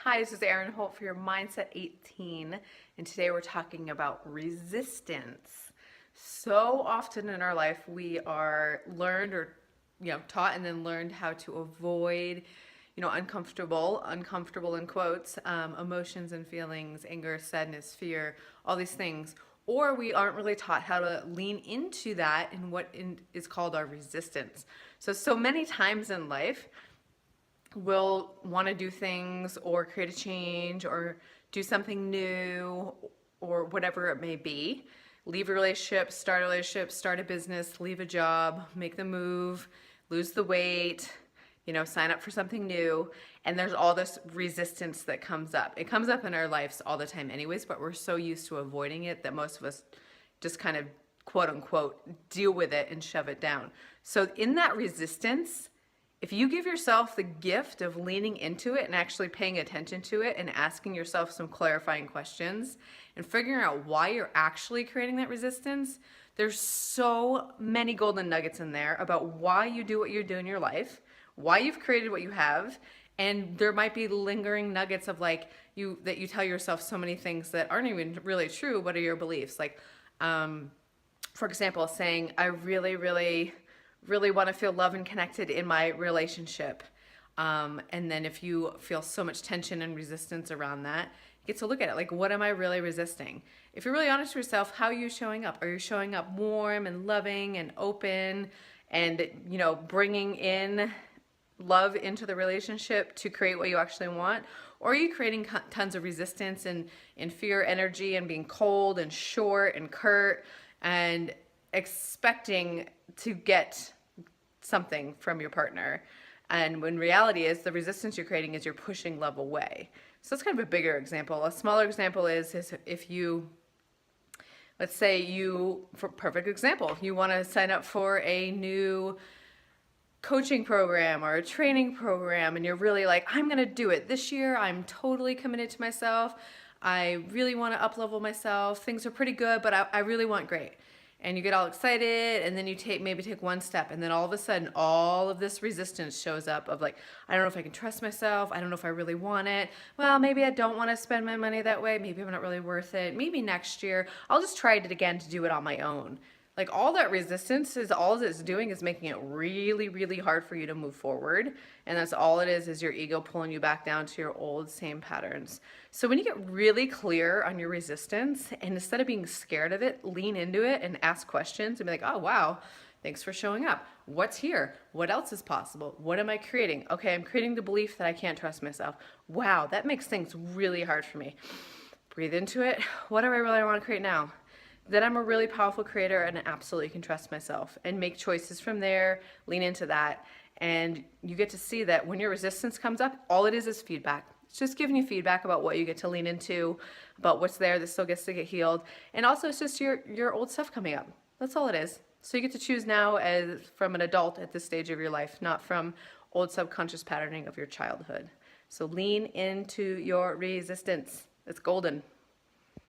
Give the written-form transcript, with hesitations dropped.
Hi, this is Erin Holt for your Mindset 18, and today we're talking about resistance. So often in our life, we are learned or taught and then learned how to avoid, uncomfortable in quotes, emotions and feelings, anger, sadness, fear, all these things. Or we aren't really taught how to lean into that in is called our resistance. So many times in life, will want to do things or create a change or do something new or whatever it may be. Leave a relationship, start a business, leave a job, make the move, lose the weight, sign up for something new. And there's all this resistance that comes up. It comes up in our lives all the time anyways, but we're so used to avoiding it that most of us just kind of quote unquote deal with it and shove it down. So in that resistance, if you give yourself the gift of leaning into it and actually paying attention to it and asking yourself some clarifying questions and figuring out why you're actually creating that resistance, there's so many golden nuggets in there about why you do what you do in your life, why you've created what you have, and there might be lingering nuggets of that you tell yourself so many things that aren't even really true, but are your beliefs. For example, saying, I really want to feel love and connected in my relationship. And then if you feel so much tension and resistance around that, you get to look at it like, what am I really resisting? If you're really honest with yourself, how are you showing up? Are you showing up warm and loving and open and, bringing in love into the relationship to create what you actually want? Or are you creating tons of resistance and fear energy and being cold and short and curt and expecting to get something from your partner? And when reality is the resistance you're creating is you're pushing love away. So that's kind of a bigger example. A smaller example is if you, let's say for perfect example, you want to sign up for a new coaching program or a training program and you're really like, I'm going to do it this year. I'm totally committed to myself. I really want to up-level myself. Things are pretty good, but I really want great. And you get all excited and then you maybe take one step and then all of a sudden all of this resistance shows up of like, I don't know if I can trust myself. I don't know if I really want it. Well, maybe I don't want to spend my money that way. Maybe I'm not really worth it. Maybe next year I'll just try it again to do it on my own. Like all that resistance is all it's doing is making it really, really hard for you to move forward. And that's all it is your ego pulling you back down to your old same patterns. So when you get really clear on your resistance and instead of being scared of it, lean into it and ask questions and be like, oh, wow, thanks for showing up. What's here? What else is possible? What am I creating? Okay, I'm creating the belief that I can't trust myself. Wow, that makes things really hard for me. Breathe into it. What do I really want to create now? Then I'm a really powerful creator and I absolutely can trust myself and make choices from there, lean into that. And you get to see that when your resistance comes up, all it is feedback. It's just giving you feedback about what you get to lean into, about what's there that still gets to get healed. And also it's just your old stuff coming up. That's all it is. So you get to choose now as from an adult at this stage of your life, not from old subconscious patterning of your childhood. So lean into your resistance. It's golden.